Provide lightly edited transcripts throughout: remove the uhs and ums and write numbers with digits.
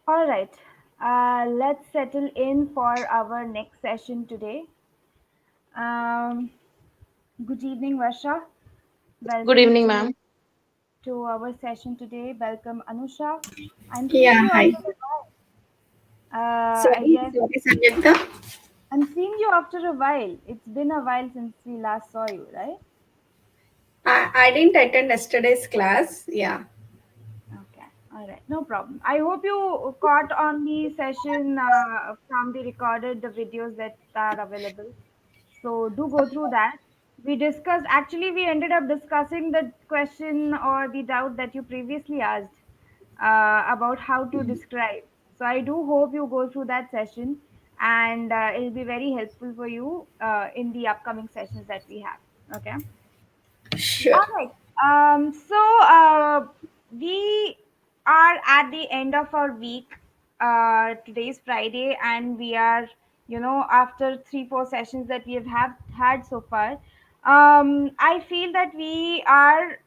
All right. Let's settle in for our next session today. Um, Good evening, Varsha. Good Welcome evening, to ma'am. our session today. Welcome, Anusha. I'm seeing Yeah, you hi. after a while. I Sorry, guess sorry, Sanjita. I'm seeing you after a while. It's been a while since we last saw you, right? I didn't attend yesterday's class. Yeah. Okay. All right. No problem. I hope you caught on the session from the recorded the videos that are available. So do go through that. We discussed, actually, we ended up discussing the question or the doubt that you previously asked about how to describe. So I do hope you go through that session and it'll be very helpful for you in the upcoming sessions that we have. Okay. Sure. All right. We are at the end of our week. Today's Friday, and we are, after 3, 4 sessions that we have had so far. I feel that we are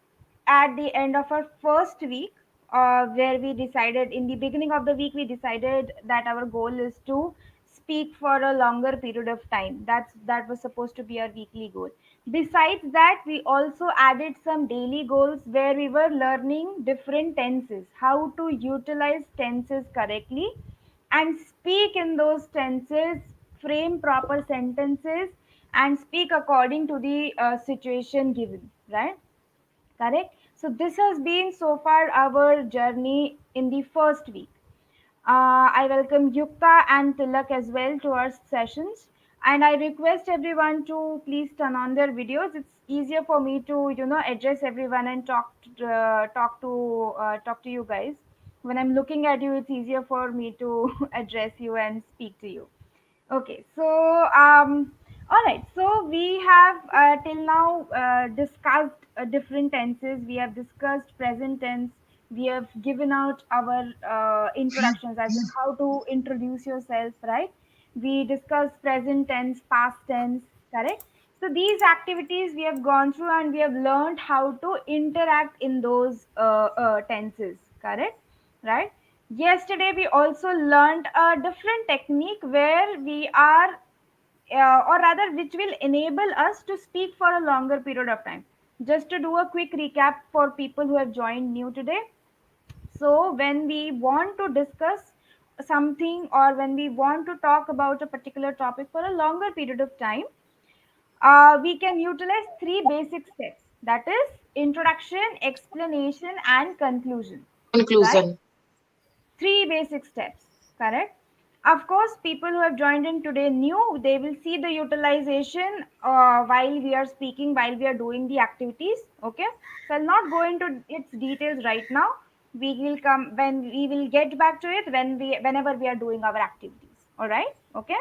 at the end of our first week, where we decided in the beginning of the week we decided that our goal is to speak for a longer period of time. That was supposed to be our weekly goal. Besides that, we also added some daily goals where we were learning different tenses, how to utilize tenses correctly and speak in those tenses, frame proper sentences, and speak according to the situation given, right? Correct? So, this has been so far our journey in the first week. I welcome Yukta and Tilak as well to our sessions. And I request everyone to please turn on their videos. It's easier for me to, address everyone and talk to you guys. When I'm looking at you, it's easier for me to address you and speak to you. Okay, so all right. So we have till now discussed different tenses. We have discussed present tense. We have given out our introductions, as in how to introduce yourself, right? We discussed present tense, past tense, correct? So these activities we have gone through, and we have learned how to interact in those tenses, correct? Right? Yesterday, we also learned a different technique where we are, or rather, which will enable us to speak for a longer period of time. Just to do a quick recap for people who have joined new today. So, when we want to discuss something or when we want to talk about a particular topic for a longer period of time, we can utilize three basic steps, that is, introduction, explanation, and conclusion, right? Conclusion. Three basic steps, correct? Of course, people who have joined in today new, they will see the utilization while we are speaking, while we are doing the activities. Okay, so I'll not go into its details right now. We will come when we will get back to it whenever we are doing our activities. All right. Okay.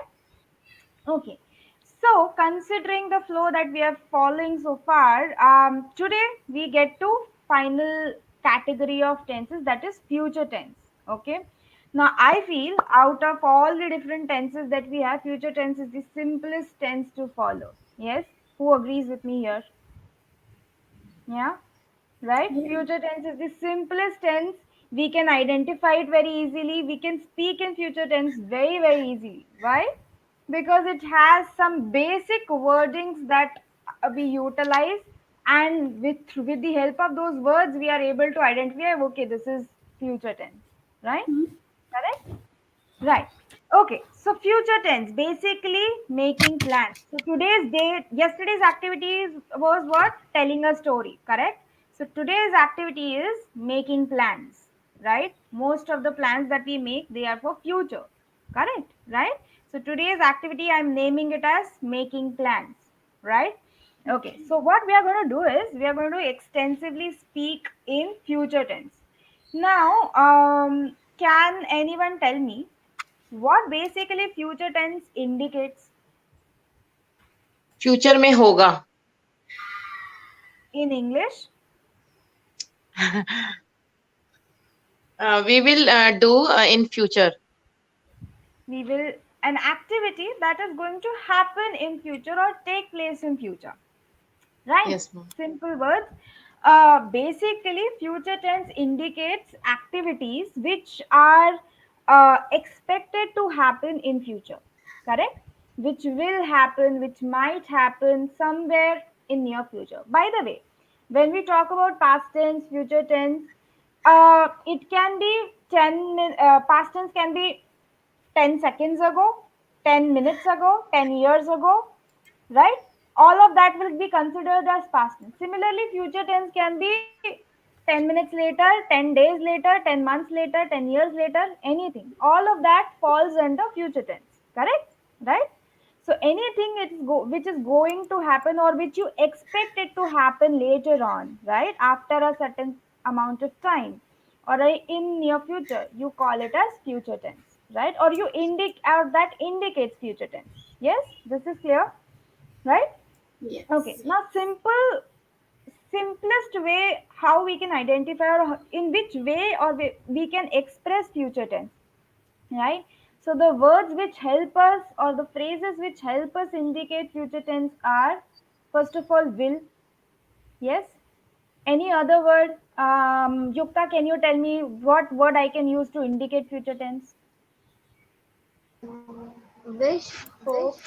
Okay. So, considering the flow that we are following so far, today we get to final category of tenses, that is future tense. Okay. Now, I feel out of all the different tenses that we have, future tense is the simplest tense to follow. Yes. Who agrees with me here? Yeah. Right? Yeah. Future tense is the simplest tense. We can identify it very easily. We can speak in future tense very, very easily. Why? Because it has some basic wordings that we utilize, and with the help of those words we are able to identify, okay, this is future tense, right? Correct. Right. Okay. So future tense, basically making plans. So today's date, yesterday's activities was what? Telling a story. Correct. So today's activity is making plans. Right. Most of the plans that we make, they are for future. Correct. Right. So today's activity, I'm naming it as making plans. Right. Okay. So what we are going to do is we are going to extensively speak in future tense. Now, can anyone tell me what basically future tense indicates future में होगा. in English? We will do in future. We will an activity that is going to happen in future or take place in future. Right? Yes, ma'am. Simple words. Basically, future tense indicates activities which are expected to happen in future, correct? Which will happen, which might happen somewhere in near future. By the way, when we talk about past tense, future tense, it can be past tense can be 10 seconds ago, 10 minutes ago, 10 years ago, right? All of that will be considered as past tense. Similarly, future tense can be 10 minutes later, 10 days later, 10 months later, 10 years later, anything. All of that falls under future tense, correct? Right? So anything which is going to happen or which you expect it to happen later on, right? After a certain amount of time or in near future, you call it as future tense, right? Or you indicate that indicates future tense. Yes, this is clear, right? Okay. Yes. Now, simplest way how we can identify or in which way or we can express future tense, right? So the words which help us or the phrases which help us indicate future tense are, first of all, will. Yes. Any other word? Yukta, can you tell me what word I can use to indicate future tense? Wish, hope,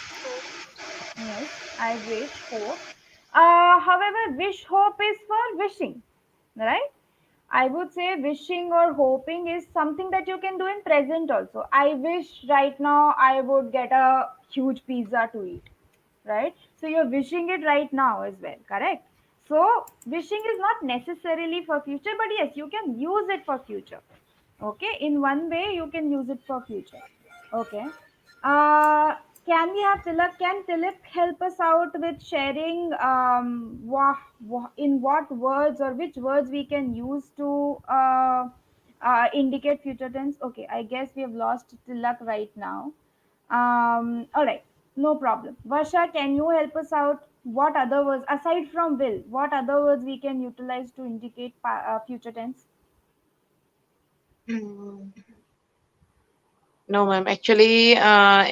Yes, I wish, hope. However, wish, hope is for wishing, right? I would say wishing or hoping is something that you can do in present also. I wish right now I would get a huge pizza to eat, right? So you're wishing it right now as well, correct? So wishing is not necessarily for future, but yes, you can use it for future. Okay, in one way you can use it for future. Okay. Uh, can we have Tilak? Can Tilak help us out with sharing in what words or which words we can use to indicate future tense? Okay, I guess we have lost Tilak right now. All right, no problem. Varsha, can you help us out? What other words aside from will? What other words we can utilize to indicate future tense? Mm, No, ma'am. Actually,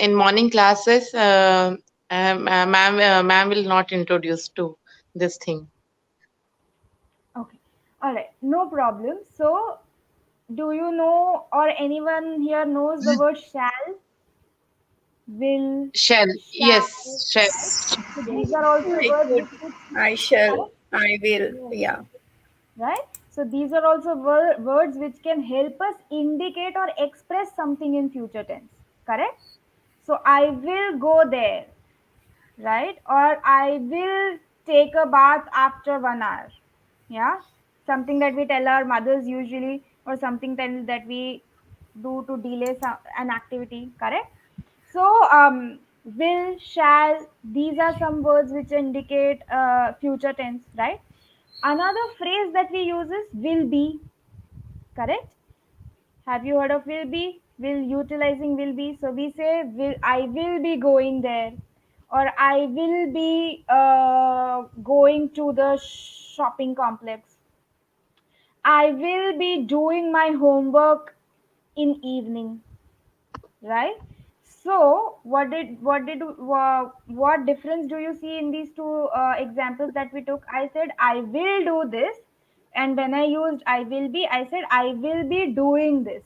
in morning classes, ma'am will not introduce to this thing. Okay. All right. No problem. So, do you know or anyone here knows the word shall, will, Shall. shall, Yes, shall. right? So, these are also I words could. which I shall. correct? I will. Yes. Yeah. Right? So, these are also words which can help us indicate or express something in future tense. Correct? So, I will go there, right? Or I will take a bath after 1 hour. Yeah, something that we tell our mothers usually, or something that we do to delay an activity. Correct. So, will, shall, these are some words which indicate future tense, right? Another phrase that we use is will be. Correct. Have you heard of will be? Will, utilizing will be. So we say will, I will be going there, or I will be going to the shopping complex. I will be doing my homework in evening, right? So what difference do you see in these two examples that we took? I said I will do this, and when I used I will be, I said I will be doing this.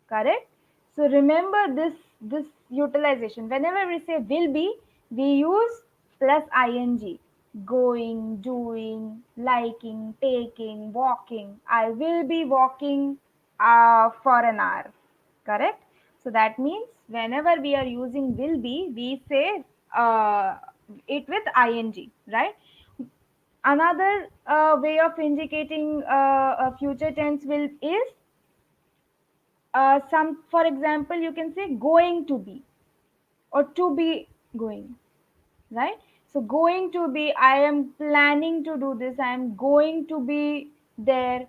Correct. So remember this utilization. Whenever we say will be, we use plus ing. Going, doing, liking, taking, walking. I will be walking for an hour. Correct. So that means whenever we are using will be, we say it with ing, right? Another way of indicating a future tense will is some, for example, you can say going to be or to be going, right? So going to be, I am planning to do this, I am going to be there.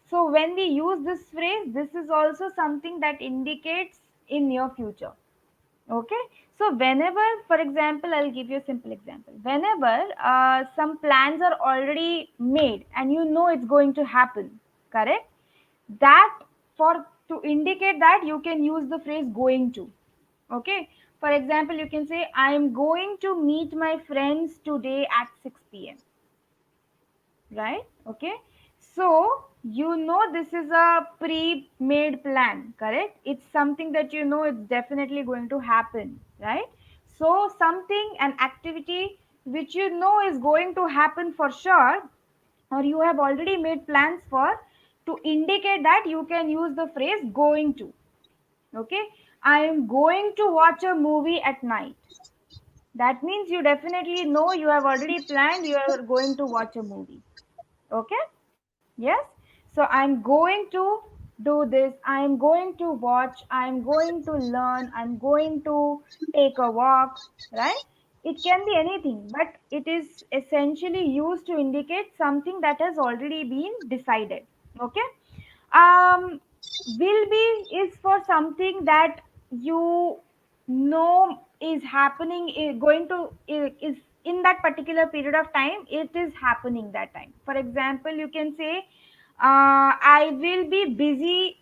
So when we use this phrase, this is also something that indicates in near future. Okay. So whenever, for example, I'll give you a simple example. Whenever some plans are already made and you know it's going to happen, correct, that for to indicate that you can use the phrase going to. Okay. For example, you can say I am going to meet my friends today at 6 p.m., right? Okay. So You know this is a pre-made plan, correct? It's something that you know it's definitely going to happen, right? So something, an activity which you know is going to happen for sure, or you have already made plans for, to indicate that you can use the phrase going to. Okay, I am going to watch a movie at night. That means you definitely know, you have already planned, you are going to watch a movie. Okay, yes. So I'm going to do this, I am going to watch, I am going to learn, I'm going to take a walk, right? It can be anything, but it is essentially used to indicate something that has already been decided. Okay. um will be is for something that you know is happening, is going to, is in that particular period of time, it is happening that time. For example, you can say, I will be busy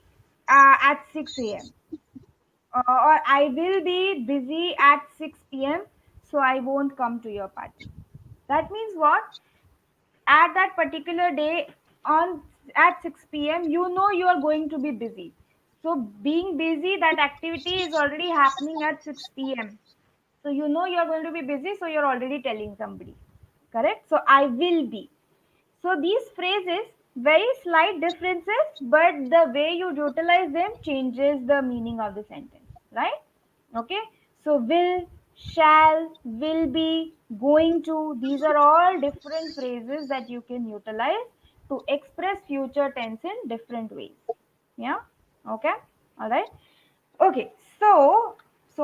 at 6 a.m., or I will be busy at 6 p.m., so I won't come to your party. That means what? At that particular day, on at 6 p.m., you know you are going to be busy. So being busy, that activity is already happening at 6 p.m., so you know you are going to be busy, so you're already telling somebody, correct? So I will be. So these phrases, very slight differences, but the way you utilize them changes the meaning of the sentence, right? Okay. So will, shall, will be, going to, these are all different phrases that you can utilize to express future tense in different ways. Yeah. Okay. All right. Okay. So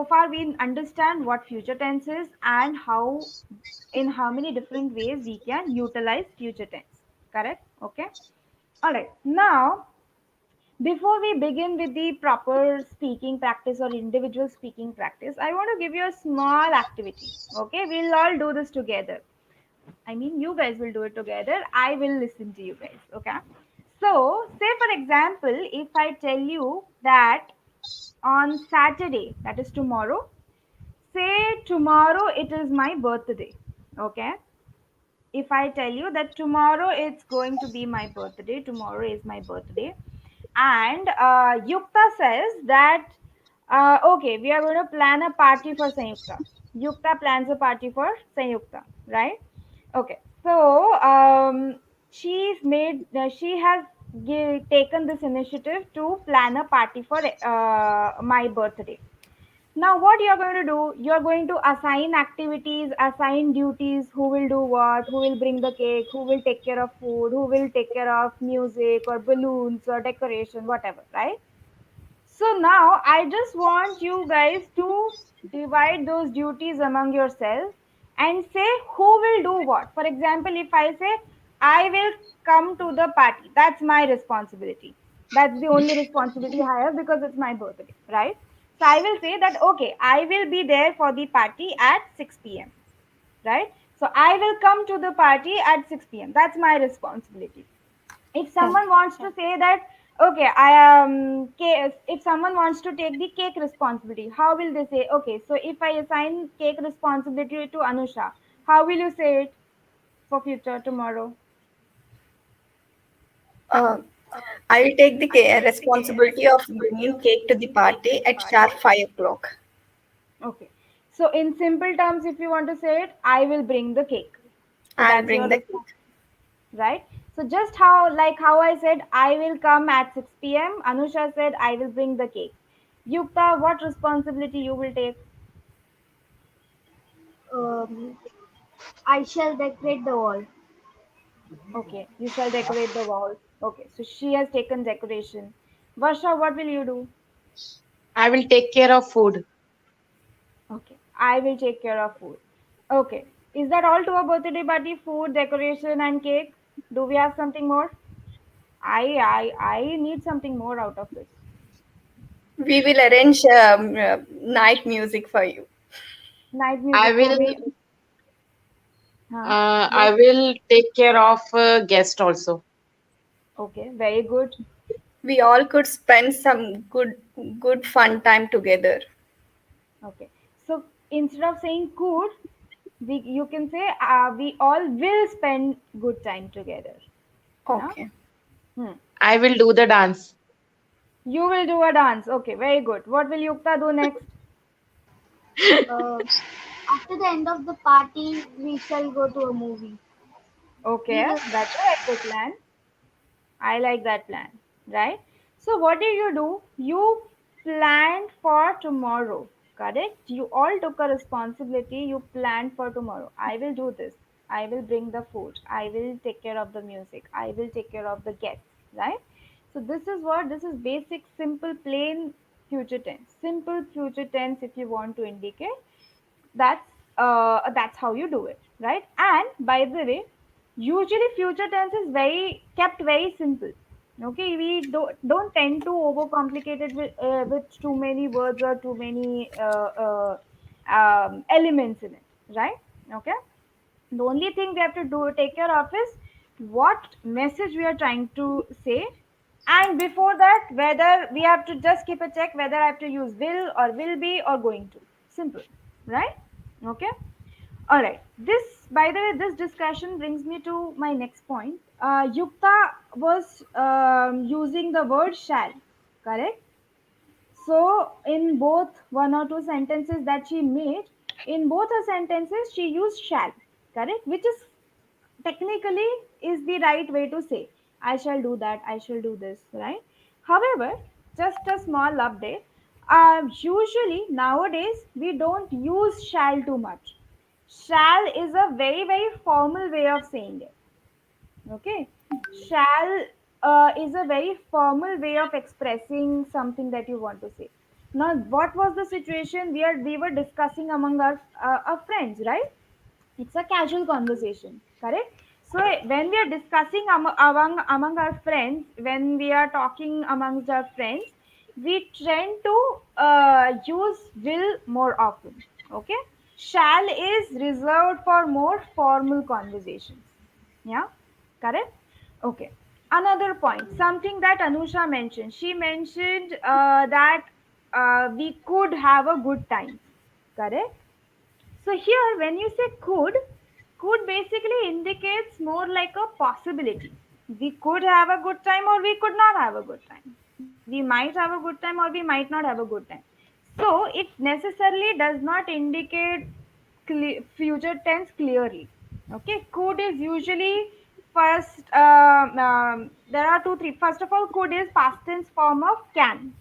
far we understand what future tense is and how, in how many different ways we can utilize future tense, correct? Okay. All right. Now, before we begin with the proper speaking practice or individual speaking practice, I want to give you a small activity. Okay, we'll all do this together. I mean, you guys will do it together, I will listen to you guys. Okay. So say for example, if I tell you that on Saturday, that is tomorrow, say tomorrow it is my birthday. Okay. If I tell you that tomorrow it's going to be my birthday, tomorrow is my birthday, and Yukta says that, okay, we are going to plan a party for Sanyukta. Yukta plans a party for Sanyukta, right? Okay, so she has taken this initiative to plan a party for my birthday. Now, what you're going to do, you're going to assign activities, assign duties, who will do what, who will bring the cake, who will take care of food, who will take care of music or balloons or decoration, whatever, right? So now I just want you guys to divide those duties among yourselves and say who will do what. For example, if I say I will come to the party, that's my responsibility. That's the only responsibility I have because it's my birthday, right? So I will say that okay, I will be there for the party at 6 p.m., right? So I will come to the party at 6 p.m. That's my responsibility. If Oh, someone wants to say that okay, I if someone wants to take the cake responsibility, how will they say? Okay, so if I assign cake responsibility to Anusha, how will you say it for future tomorrow? uh, I'll take the responsibility of bringing cake to the party at sharp 5 o'clock. Okay, so in simple terms, if you want to say it, I will bring the cake. So I'll that's your bring the cake. response, right? So just how, like how I said I will come at 6 p.m., Anusha said I will bring the cake. Yukta, what responsibility you will take? Um, I shall decorate the wall. Okay, you shall decorate the walls. Okay, so she has taken decoration. Varsha, what will you do? I will take care of food. Okay, I will take care of food. Okay, is that all to a birthday party? Food, decoration, and cake? Do we have something more? I need something more out of this. We will arrange night music for you. Night I music for will me. Huh? I Yes. will take care of guest also. Okay, very good. We all could spend some good fun time together. Okay, so instead of saying could, you can say we all will spend good time together. Yeah. Okay. Hmm. I will do the dance. You will do a dance. Okay, very good. What will Yukta do next? Uh, After the end of the party, we shall go to a movie. We Okay, will. that's a very good plan. I like that plan, right? So, what did you do? You planned for tomorrow, correct? You all took a responsibility. You planned for tomorrow. I will do this. I will bring the food. I will take care of the music. I will take care of the guests, right? So, this is basic, simple, plain future tense. Simple future tense if you want to indicate that's how you do it, right? And by the way, usually future tense is very kept very simple. Okay, we don't tend to overcomplicate it with too many words or too many elements in it, right? Okay, the only thing we have to do take care of is what message we are trying to say, and before that whether we have to just keep a check whether I have to use will or will be or going to. Simple, right? Okay. All right. This, by the way, this discussion brings me to my next point. Yukta was using the word shall, correct? So, in both one or two sentences that she made, in both her sentences, she used shall, correct? Which is technically is the right way to say I shall do that, I shall do this, right? However, just a small update. Usually nowadays we don't use shall too much. Shall is a very formal way of saying it. Okay, shall is a very formal way of expressing something that you want to say. Now, what was the situation we were discussing among our friends, right? It's a casual conversation, correct? So when we are discussing among our friends, when we are talking amongst our friends, we tend to use will more often. Okay, shall is reserved for more formal conversations. Yeah, correct. Okay, another point, something that Anusha mentioned, she mentioned that we could have a good time, correct? So here, when you say could basically indicates more like a possibility. We could have a good time or we could not have a good time. We might have a good time or we might not have a good time. So it necessarily does not indicate future tense clearly. Okay, could is usually first. There are two, three. First of all, could is past tense form of can.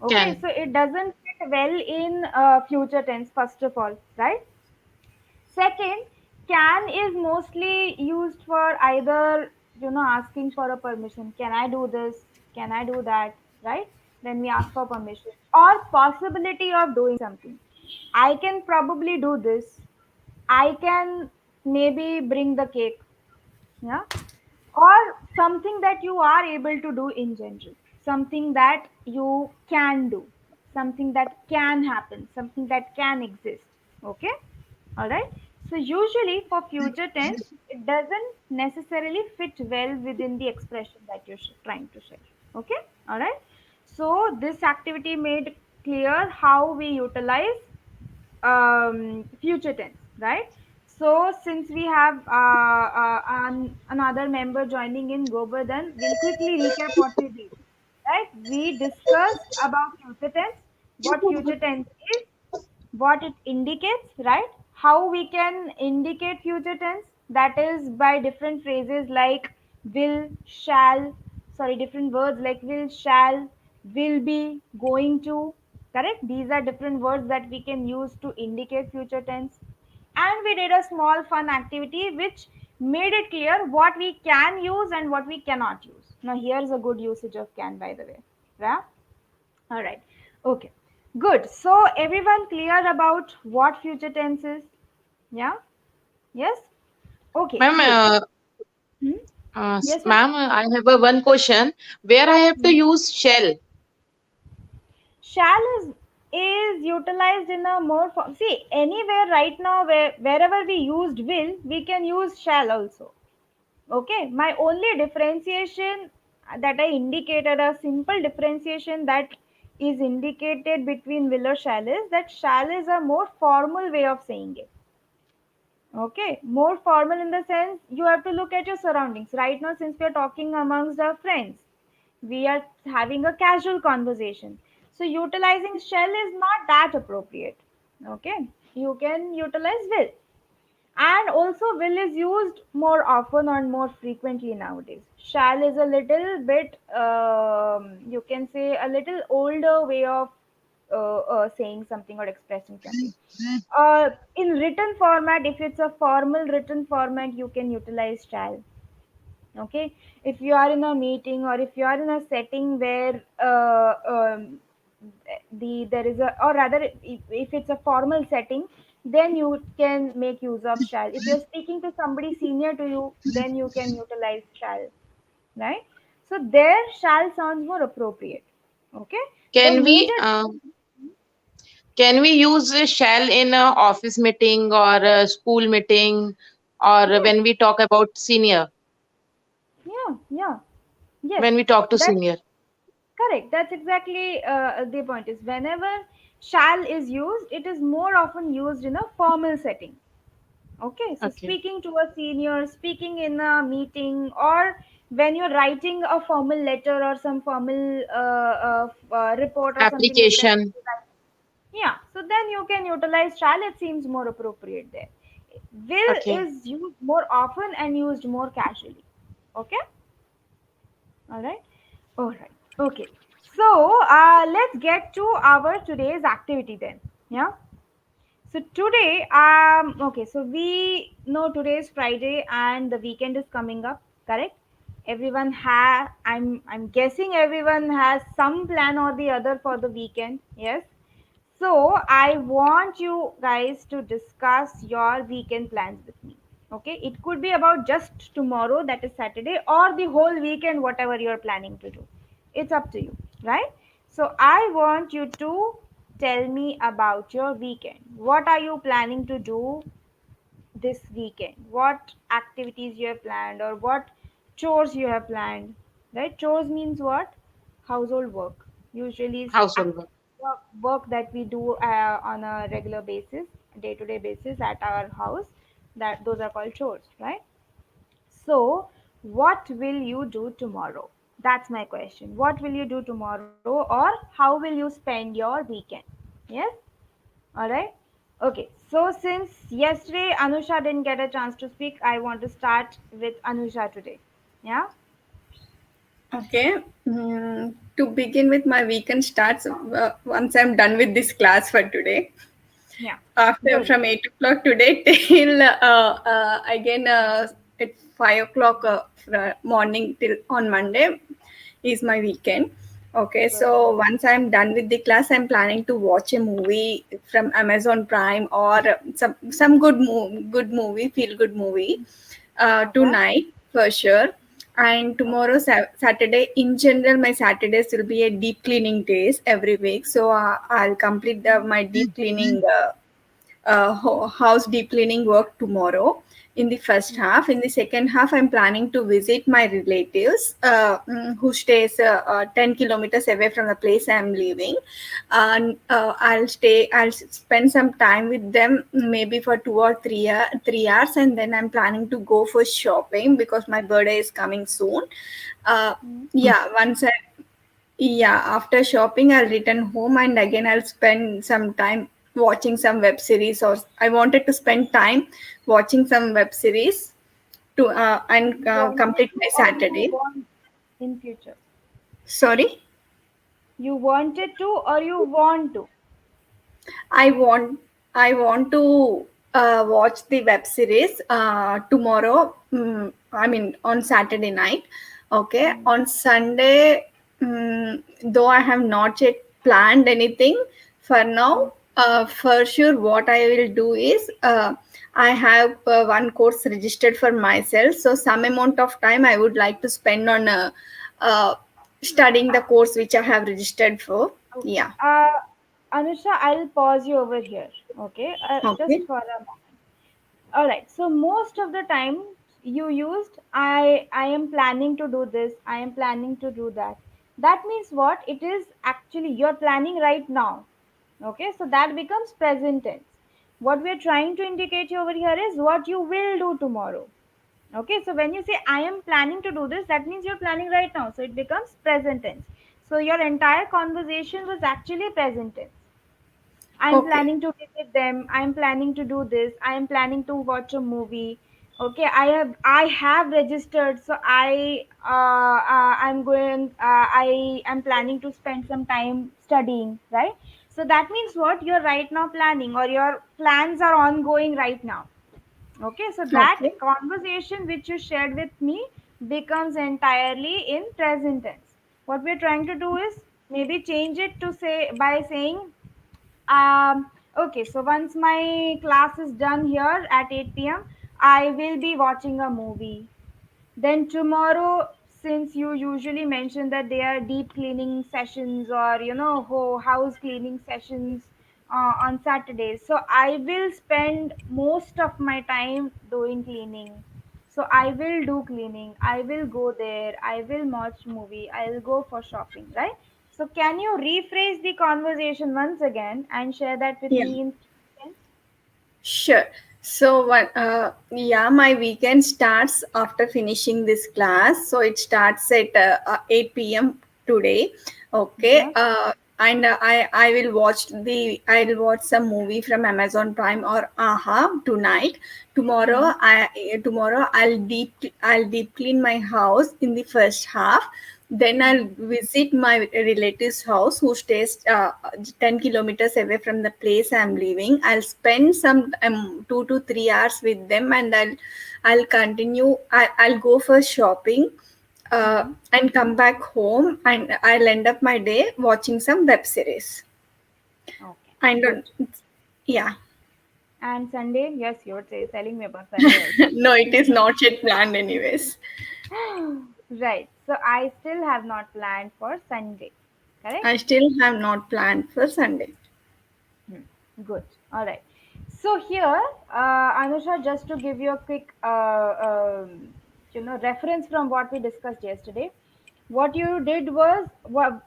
Okay, Can. so it doesn't fit well in future tense. First of all, right? Second, can is mostly used for either asking for a permission. Can I do this? Can I do that? Right? When we ask for permission or possibility of doing something. I can probably do this. I can maybe bring the cake. Yeah, or something that you are able to do in general, something that you can do, something that can happen, something that can exist. Okay, all right. So usually for future tense it doesn't necessarily fit well within the expression that you're trying to share. Okay, all right. So this activity made clear how we utilize future tense, right? So since we have another member joining in, Govardhan, we'll quickly recap what we did. Right? We discussed about future tense, what future tense is, what it indicates, right? How we can indicate future tense, that is by different phrases like will, shall, sorry, different words like will, shall, will be, going to, correct? These are different words that we can use to indicate future tense. And we did a small fun activity which made it clear what we can use and what we cannot use. Now, here's a good usage of can, by the way. Yeah? All right. Okay. Good. So everyone clear about what future tense is? Yeah? Yes? Okay, Ma'am, good. Hmm? Yes, yes. ma'am, I have a one question where I have to Hmm. use shall. Shall is utilized in a more form. See, anywhere right now wherever we used will, we can use shall also. Okay. My only differentiation that I indicated, a simple differentiation that is indicated between will or shall, is that shall is a more formal way of saying it. Okay, more formal in the sense you have to look at your surroundings. Right now, since we are talking amongst our friends, We are having a casual conversation. So utilizing shall is not that appropriate. Okay, you can utilize will. And also, will is used more often or more frequently nowadays. Shall is a little bit, you can say, a little older way of saying something or expressing something. In written format, if it's a formal written format, you can utilize shall. Okay, if you are in a meeting or if you are in a setting where there is a, or rather, if it's a formal setting, then you can make use of shall. If you're speaking to somebody senior to you, then you can utilize shall, right? So there shall sounds more appropriate. Okay, the Can we needed. can we use shall in a office meeting or a school meeting, or Yes, when we talk about senior, yeah, yeah, yes, when we talk to that. senior? Correct. That's exactly the point. Is whenever shall is used, it is more often used in a formal setting. Okay, so Okay. speaking to a senior, speaking in a meeting, or when you're writing a formal letter or some formal report or something like that. Application. Yeah, so then you can utilize shall. It seems more appropriate there. Will Okay. is used more often and used more casually. Okay, all right. All right. Okay. So let's get to our today's activity then. Yeah. So today, okay. So we know today is Friday and the weekend is coming up. Correct. Everyone has. I'm guessing everyone has some plan or the other for the weekend. Yes. So I want you guys to discuss your weekend plans with me. Okay, it could be about just tomorrow, that is Saturday, or the whole weekend, whatever you're planning to do. It's up to you, right? So I want you to tell me about your weekend. What are you planning to do this weekend? What activities you have planned or what chores you have planned? Right? Chores means what? Household work. Usually is Household work. work that we do on a regular basis, day-to-day basis at our house. That those are called chores, right? So, what will you do tomorrow? That's my question. What will you do tomorrow, or how will you spend your weekend? Yes? All right. Okay. So since yesterday Anusha didn't get a chance to speak, I want to start with Anusha today. Yeah. Okay. To begin with, my weekend starts once I'm done with this class for today. Yeah. After Good. from 8 o'clock today till again at 5 o'clock morning till on Monday is my weekend. Okay, Good. so once I'm done with the class, I'm planning to watch a movie from Amazon Prime or some good movie, feel good movie Okay. tonight for sure. And tomorrow Saturday, in general, my Saturdays will be a deep cleaning days every week. So I'll complete my deep cleaning. House deep cleaning work tomorrow in the first half. In the second half, I'm planning to visit my relatives who stays 10 kilometers away from the place I'm living. And I'll spend some time with them, maybe for 3 hours, and then I'm planning to go for shopping because my birthday is coming soon. Uh, yeah, after shopping, I'll return home and again I'll spend some time watching some web series, or I wanted to spend time watching some web series to and You wanted complete to, my or you Saturday. want in future? Sorry, You wanted to, or you want to? I want I want to watch the web series tomorrow. I mean on Saturday night. Okay, Hmm. on Sunday, though I have not yet planned anything for Hmm. now. For sure, what I will do is I have one course registered for myself. So some amount of time I would like to spend on uh, studying the course which I have registered for. Okay. Yeah. Anusha, I'll pause you over here. Okay. Just Okay. for a moment. All right. So most of the time you used I am planning to do this, I am planning to do that. That means what? It is actually you're planning right now. Okay? So that becomes present tense. What we are trying to indicate over here is what you will do tomorrow. Okay, so when you say I am planning to do this, that means you're planning right now. So it becomes present tense. So your entire conversation was actually present tense. I'm Okay. planning to visit them. I'm planning to do this. I am planning to watch a movie. Okay, I have registered. So I'm going. I am planning to spend some time studying. Right. So that means what you're right now planning, or your plans are ongoing right now. Okay, so that Okay. conversation which you shared with me becomes entirely in present tense. What we're trying to do is maybe change it to say by saying okay, so once my class is done here at 8 p.m., I will be watching a movie. Then tomorrow, since you usually mention that they are deep cleaning sessions, or house cleaning sessions on Saturdays, so I will spend most of my time doing cleaning. So I will do cleaning. I will go there. I will watch movie. I will go for shopping. Right. So can you rephrase the conversation once again and share that with Yeah. me in seconds? Sure. So, yeah, my weekend starts after finishing this class. So it starts at 8 p.m. today. Okay. Yeah. And I will watch some movie from Amazon Prime or AHA tonight. Hmm. Tomorrow I'll deep clean my house in the first half. Then I'll Hmm. visit my relative's house who stays 10 kilometers away from the place I'm living. I'll spend some 2 to 3 hours with them, and I'll continue. I'll go for shopping Hmm. and come back home, and I'll end up my day watching some web series. Okay. I don't, Good. yeah. And Sunday, yes, you're telling me about Sunday also. No, it is not yet planned, anyways. Right. So I still have not planned for Sunday. Correct? I still have not planned for Sunday. Hmm. Good. All right. So here, Anusha, just to give you a quick, reference from what we discussed yesterday, what you did was, what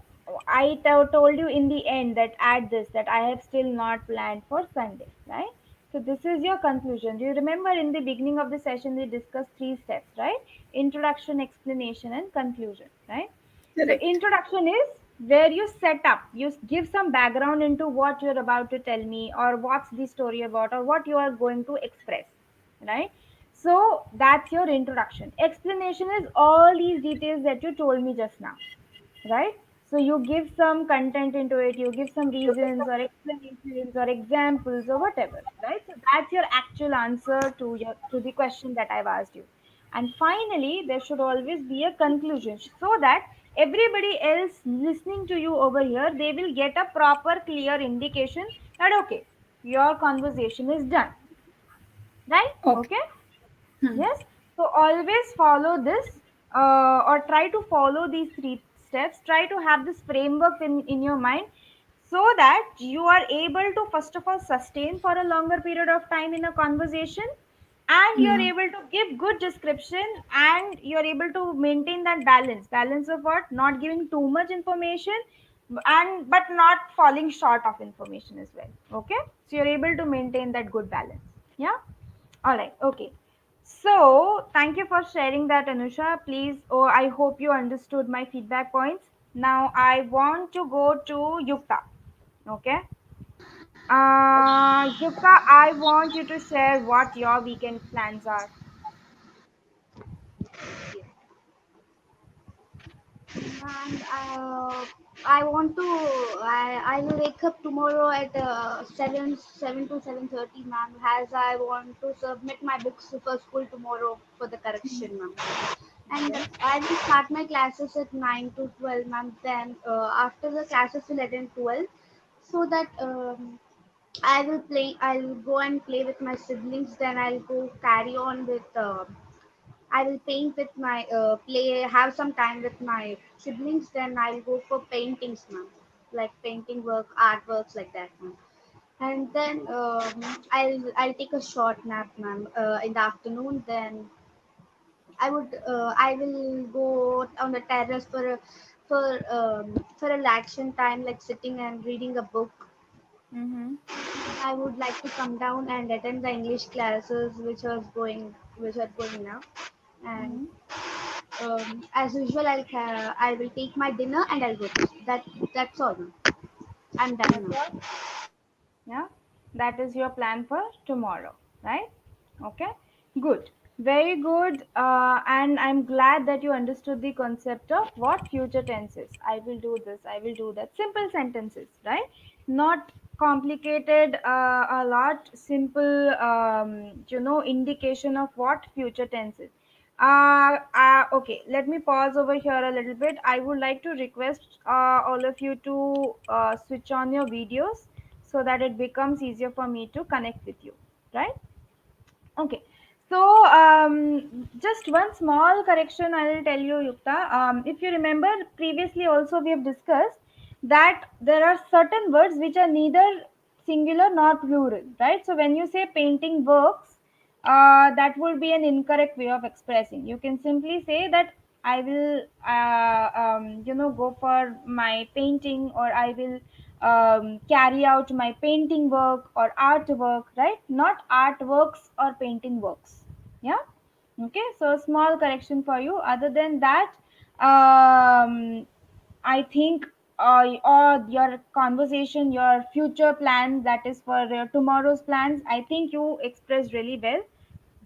told you in the end, that add this, that I have still not planned for Sunday, right? So this is your conclusion. Do you remember in the beginning of the session we discussed three steps, right? Introduction, explanation, and conclusion, right? So Correct. introduction is where you set up, you give some background into what you're about to tell me, or what's the story about, or what you are going to express, right? So that's your introduction. Explanation is all these details that you told me just now, right? So you give some content into it, you give some reasons or explanations or examples or whatever, right? So that's your actual answer to the question that I've asked you. And finally, there should always be a conclusion, so that everybody else listening to you over here, they will get a proper clear indication that okay, your conversation is done, right? Okay. Okay. Hmm. Yes. So always follow this, or try to follow these three steps. Try to have this framework in your mind, so that you are able to, first of all, sustain for a longer period of time in a conversation, and you are Hmm. able to give good description, and you are able to maintain that balance of what, not giving too much information, and but not falling short of information as well. Okay. So you're able to maintain that good balance. Yeah. All right. Okay. So, thank you for sharing that, Anusha. Please, oh, I hope you understood my feedback points. Now, I want to go to Yukta. Okay. Yukta, I want you to share what your weekend plans are. Yes. And I want to. I will wake up tomorrow at 7 to 7:30, ma'am. As I want to submit my books for school tomorrow for the correction, ma'am. And Okay. I will start my classes at 9 to 12, ma'am. Then after the classes will end at 12, so that I will play. I'll go and play with my siblings. Then I'll go carry on with. I will paint with my play. Have some time with my siblings. Then I'll go for paintings, ma'am. Like painting work, artworks like that, ma'am. And then I'll take a short nap, ma'am, in the afternoon. Then I will go on the terrace for a relaxation time, like sitting and reading a book. Mm-hmm. Then I would like to come down and attend the English classes which are going now. and Mhm. as usual, I will take my dinner and I'll go to sleep. That's all. I'm done That's now. all. Yeah, that is your plan for tomorrow, right? Okay, good, very good. And I'm glad that you understood the concept of what future tense is. I will do this, I will do that. Simple sentences, right? Not complicated, a lot simple, indication of what future tense is. Okay, let me pause over here a little bit. I would like to request all of you to switch on your videos so that it becomes easier for me to connect with you, right? Okay. So, just one small correction I will tell you, Yukta. If you remember, previously also we have discussed that there are certain words which are neither singular nor plural, right? So, when you say painting works, that would be an incorrect way of expressing. You can simply say that I will, go for my painting, or I will carry out my painting work or artwork, right? Not artworks or painting works. Yeah. Okay. So small correction for you. Other than that, I think or your conversation, your future plans, that is for tomorrow's plans, I think you expressed really well.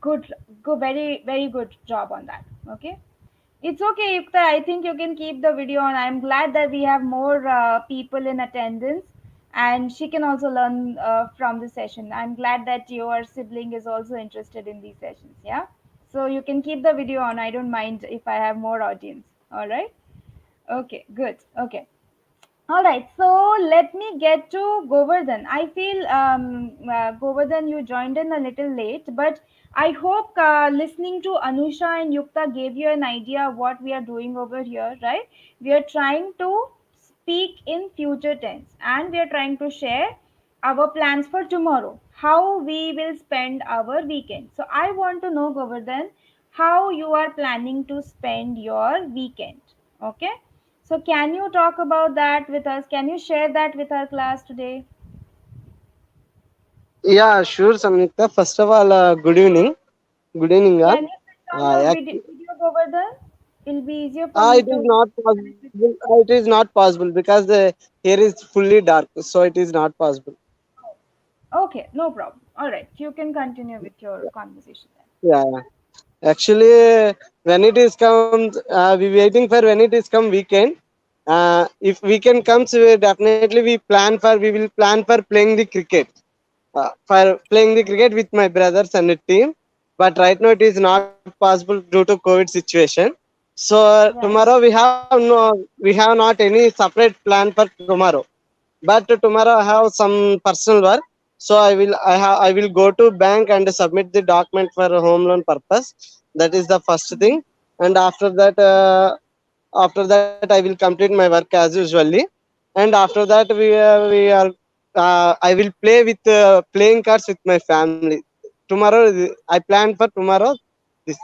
Good, good, very, very good job on that. Okay. It's okay, Yukta. I think you can keep the video on. I'm glad that we have more people in attendance, and she can also learn from the session. I'm glad that your sibling is also interested in these sessions. Yeah. So you can keep the video on. I don't mind if I have more audience. All right. Okay. Good. Okay. All right, so let me get to Govardhan. I feel Govardhan, you joined in a little late, but I hope listening to Anusha and Yukta gave you an idea of what we are doing over here, right? We are trying to speak in future tense, and we are trying to share our plans for tomorrow, how we will spend our weekend. So I want to know, Govardhan, how you are planning to spend your weekend. Okay, so can you talk about that with us? Can you share that with our class today? Yeah, sure, Samyukta. First of all, good evening. Good evening, all. Can you switch on your Actually, video, Govardhan? It'll be easier for me it is to not connect with possible. you. It is not possible because the here is fully dark, so it is not possible. Okay, no problem. All right, you can continue with your conversation then. Yeah, yeah. Actually, when it is comes, we waiting for when it is come weekend. If weekend comes, we will plan for playing the cricket. For playing the cricket with my brothers and a team. But right now it is not possible due to COVID situation. So Right. tomorrow we have not any separate plan for tomorrow. But tomorrow I have some personal work. So I will go to bank and submit the document for home loan purpose. That is the first thing. And after that I will complete my work as usually. And after that we are I will play with playing cards with my family. Tomorrow I plan for tomorrow. This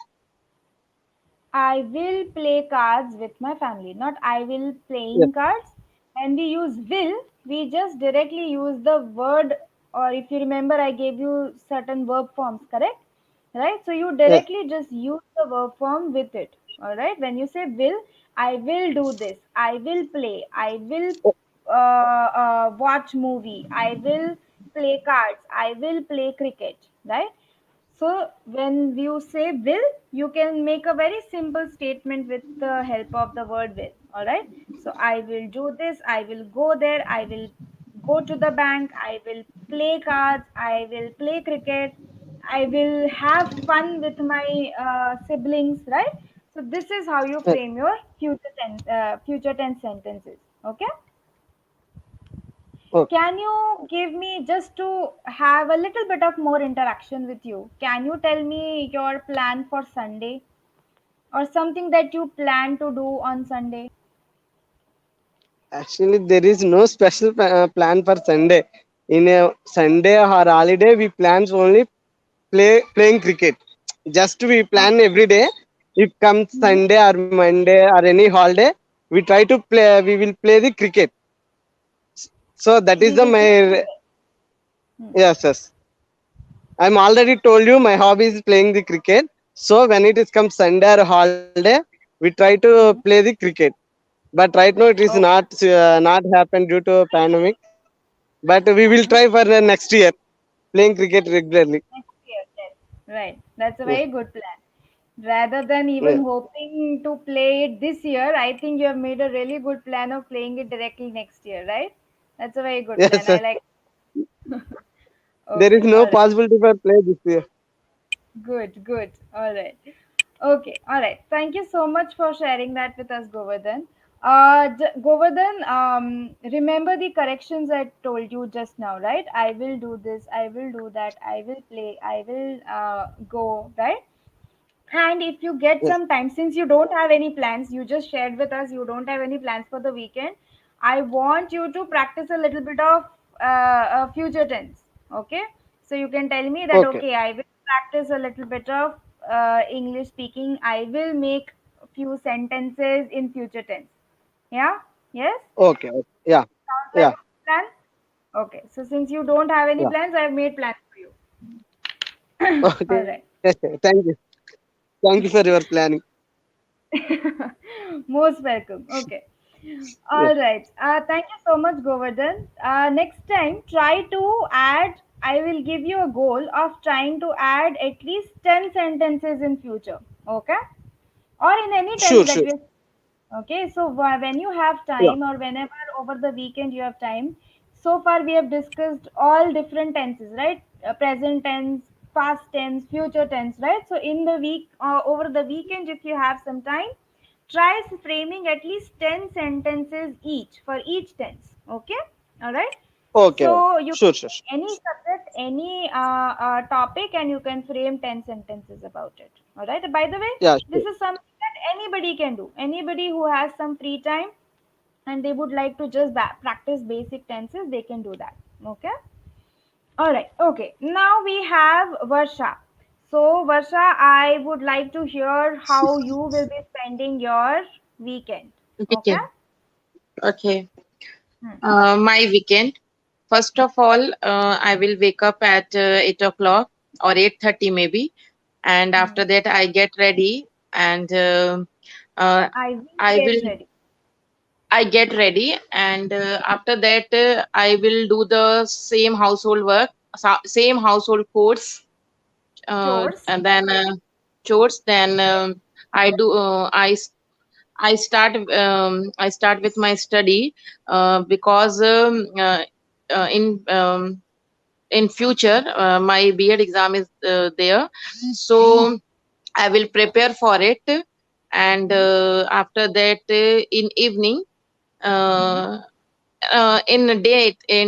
I will play cards with my family, not I will Yes, playing cards. When we use will, we just directly use the word, or if you remember, I gave you certain verb forms, correct? Right? So you yes. directly just use the verb form with it. All right? When you say will, I will do this, I will play, I will watch movie, I will play cards, I will play cricket, right? So when you say will, you can make a very simple statement with the help of the word will. All right. So I will do this. I will go there. I will go to the bank. I will play cards. I will play cricket. I will have fun with my siblings. Right. So this is how you Yes. frame your future tense sentences. Okay. Okay. Can you give me, just to have a little bit of more interaction with you? Can you tell me your plan for Sunday, or something that you plan to do on Sunday? Actually, there is no special plan for Sunday. In a Sunday or holiday, we plans only playing cricket. Just we plan Okay. every day. If comes Hmm. Sunday or Monday or any holiday, we try to play. We will play the cricket. So that is We the will play my cricket. Hmm. yes, yes. I'm already told you my hobby is playing the cricket. So when it is come Sunday or holiday, we try to play the cricket. But right now it is Oh, not happened due to pandemic. But we will mhm. try for the next year playing cricket regularly. Next year, yes. Right. That's a Yeah, very good plan. Rather than even yeah. hoping to play it this year, I think you have made a really good plan of playing it directly next year, right? That's a very good Yes, plan. sir. I like. There is Okay, no all right. possibility for play this year. Good, good. All right. Okay, all right. Thank you so much for sharing that with us, Govardhan. Govardhan, remember the corrections I told you just now, right? I will do this, I will do that, I will play, I will go, right? And if you get Yes. some time, since you don't have any plans, you just shared with us you don't have any plans for the weekend. I want you to practice a little bit of future tense. Okay, so you can tell me that, Okay. okay, I will practice a little bit of English speaking. I will make a few sentences in future tense. Yeah, yes, Okay. Okay. Yeah. sounds like Yeah. a plan. Okay, so since you don't have any Yeah. plans, I have made plans for you. All Okay. right. Thank you. Thank you for your planning. Most welcome. Okay. Yes. All right. Thank you so much, Govardhan. Next time, try to add. I will give you a goal of trying to add at least 10 sentences in future. Okay, or in any Sure. tense that Sure. we are. Okay, so when you have Yeah. time or whenever over the weekend you have time, so far we have discussed all different tenses, right? Present tense, past tense, future tense, right? So in the week, over the weekend, if you have some time, try framing at least 10 sentences each for each tense. Okay, all right. Okay. So you Sure. Sure. Sure. can any subject, any topic, and you can frame 10 sentences about it. All right. By the way, Yeah. this Sure. is something that anybody can do. Anybody who has some free time and they would like to just practice basic tenses, they can do that. Okay. All right. Okay. Now we have Varsha. So Varsha, I would like to hear how you will be spending your weekend. Okay. Weekend. Okay. Hmm. My weekend. First of all, I will wake up at 8 o'clock or 8:30 maybe, and Hmm. after that I get ready and uh, I will I get will ready. I get ready, and after that I will do the same household work, same household chores, Chores. and then chores. Then I do I start with my study because in future my B.Ed exam is there, so I will prepare for it, and Hmm. after that in evening. Hmm. Uh, in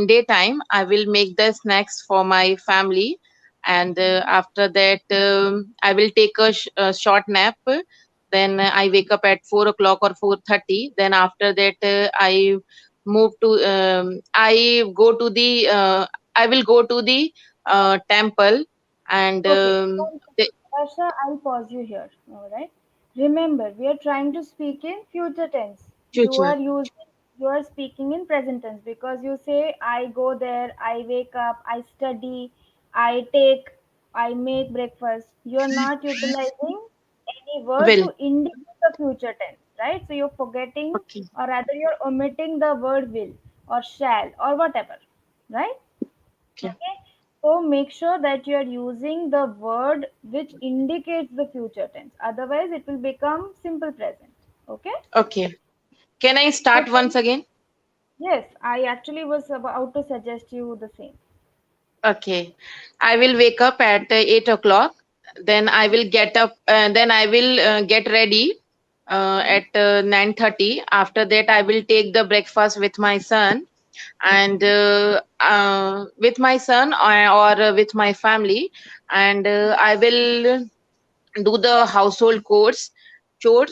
daytime I will make the snacks for my family, and Hmm. after that I will take a short nap. Then I wake up at 4 o'clock or 4:30. Then after that move to I go to the I will go to the temple, and Okay. Varsha, I'll pause you here. All right. Remember, we are trying to speak in future tense. future. You are speaking in present tense because you say I go there, I wake up, I study, I take, I make breakfast. You're not utilizing any word Will. to indicate the future tense, right? So you're forgetting, Okay. or rather you're omitting the word will or shall or whatever, right? Okay. Okay, so make sure that you are using the word which indicates the future tense. Otherwise, it will become simple present. Okay, Okay. Can I so start once again? yes, I actually was about to suggest you the same. Okay. I will wake up at 8 o'clock. Then I will get up. Then I will get ready Hmm. at 9:30. After that, I will take the breakfast with my son, and with my son or with my family, and I will do the household chores or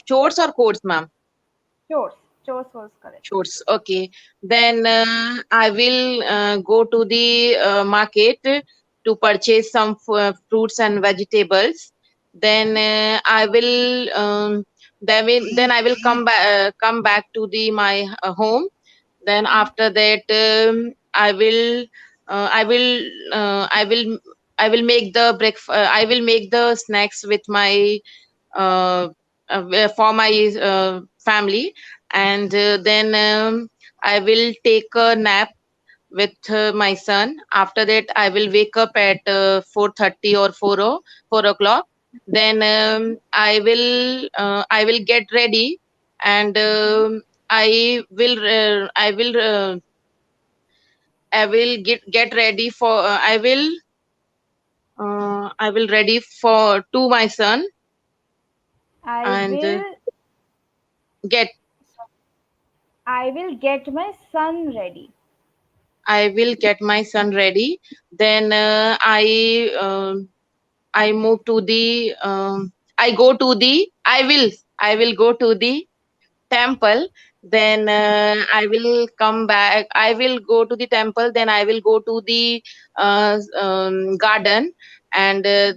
chores, ma'am. Chores, chores was correct. Shorts. Okay. Then I will go to the market to purchase some fruits and vegetables. Then then I will come back to the my home. Then Hmm. after that I will I will make the I will make the snacks with my uh, for my family, and then I will take a nap with my son. After that, I will wake up at 4:30 or 4 o'clock. Then I will get ready, and I will get ready for I will ready for to my son, I and will get I will get my son ready. I will get my son ready. Then I move to the I go to the I will go to the temple. Then I will come back. I will go to the temple. Then I will go to the garden, and there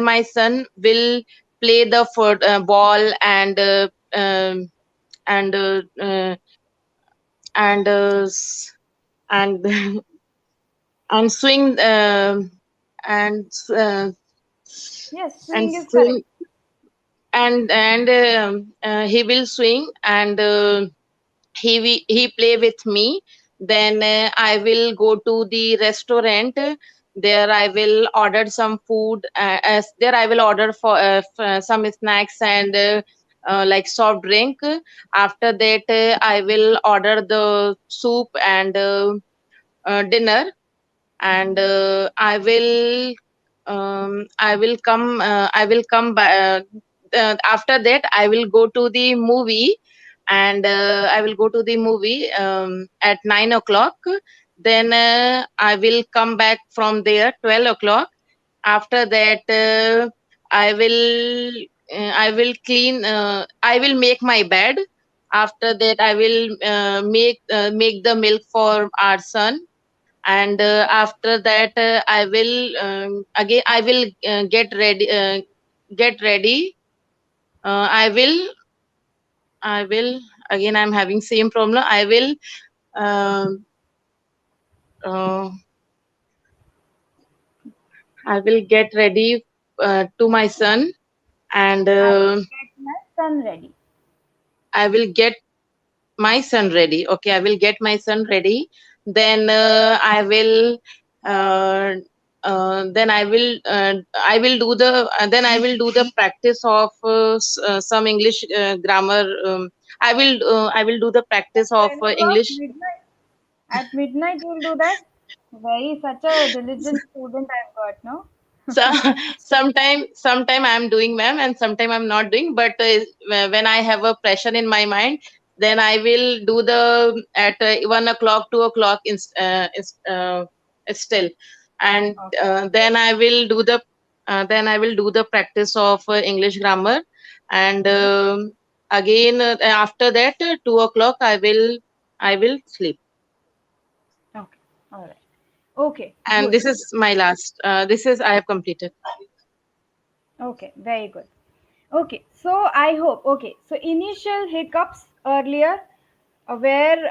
my son will play the ball, and and and and swing and uh, Yes, and swing is correct. swing, and he will swing, and he play with me. Then I will go to the restaurant. There I will order some food. There I will order for some snacks, and like soft drink. After that I will order the soup and dinner, and I will come back. After that I will go to the movie, and I will go to the movie at 9 o'clock. Then I will come back from there 12 o'clock. After that I will clean. I will make my bed. After that I will make the milk for our son, and after that I will again I will get ready. I will again, I'm having same problem. Um uh, I will get ready to my son, and I will get my son ready. I will get my son ready. Okay, I will get my son ready. Then uh, I will do the then I will do the practice of some English grammar. I will do the practice of 10 o'clock, English. midnight. At midnight, you'll do that? Very such a diligent student I've got, no? So sometime I'm doing, ma'am, and sometime I'm not doing, but when I have a pressure in my mind, then I will do the at 1 o'clock, 2 o'clock still, and Okay. then I will do the practice of English grammar, and again after that 2 o'clock I will sleep. Okay. All right. Okay. And Good. this is my last this is I have completed. Okay. Very good. Okay. So I hope. Okay. So initial hiccups earlier, where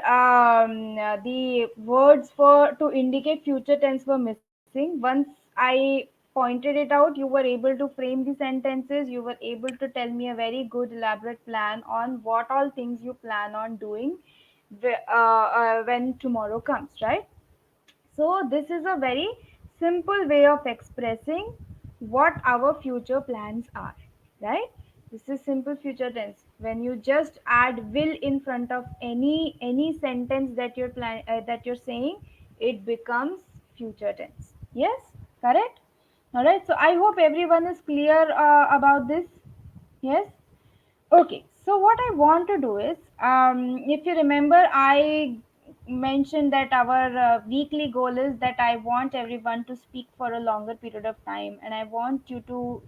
the words for to indicate future tense were missing. Once I pointed it out, you were able to frame the sentences. You were able to tell me a very good elaborate plan on what all things you plan on doing when tomorrow comes, right? So, this is a very simple way of expressing what our future plans are, right? This is simple future tense. When you just add will in front of any sentence that that you're saying, it becomes future tense. Yes, correct. All right. So I hope everyone is clear about this. Yes. Okay, so what I want to do is, if you remember, I mentioned that our weekly goal is that I want everyone to speak for a longer period of time, and I want you to,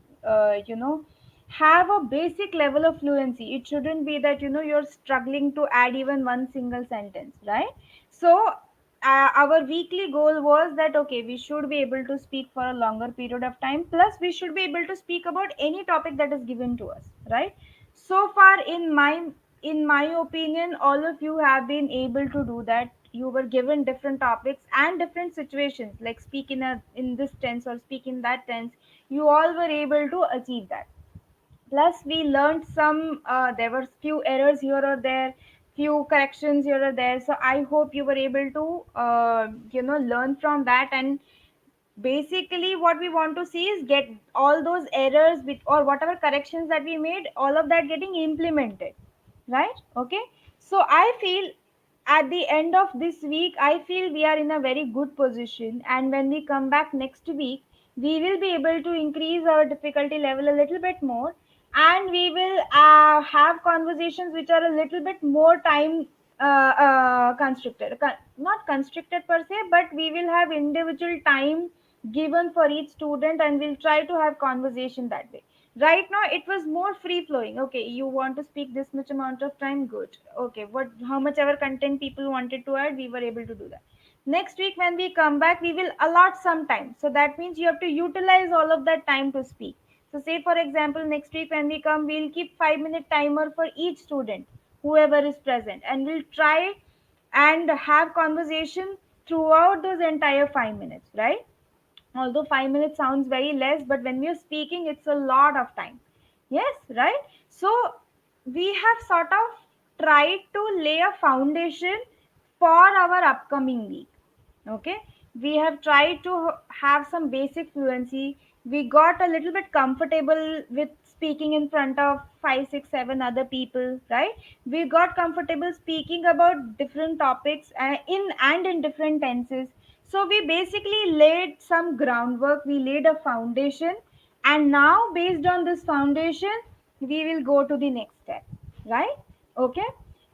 have a basic level of fluency. It shouldn't be that you're struggling to add even one single sentence, right? So our weekly goal was that okay, we should be able to speak for a longer period of time, plus we should be able to speak about any topic that is given to us, right? So far in my in my opinion, all of you have been able to do that. You were given different topics and different situations, like speak in this tense or speak in that tense. You all were able to achieve that. Plus we learned some, there were few errors here or there, few corrections here or there. So I hope you were able to learn from that. And basically what we want to see is get all those errors with, or whatever corrections that we made, all of that getting implemented, right? Okay. So I feel at the end of this week, I feel we are in a very good position, and when we come back next week, we will be able to increase our difficulty level a little bit more, and we will have conversations which are a little bit more time constricted. Not constricted per se, but we will have individual time given for each student, and we'll try to have conversation that way. Right now it was more free flowing. Okay, you want to speak this much amount of time, good. Okay, what, how much ever content people wanted to add, we were able to do that. Next week when we come back, we will allot some time, so that means you have to utilize all of that time to speak. So say for example, next week when we come, we'll keep 5-minute timer for each student, whoever is present, and we'll try and have conversation throughout those entire 5 minutes, right? Although 5 minutes sounds very less, but when we are speaking, it's a lot of time. Yes, right? So we have sort of tried to lay a foundation for our upcoming week. Okay, we have tried to have some basic fluency. We got a little bit comfortable with speaking in front of 5 6 7 other people, right? We got comfortable speaking about different topics in different tenses. So we basically laid some groundwork, we laid a foundation, and now based on this foundation, we will go to the next step, right? Okay.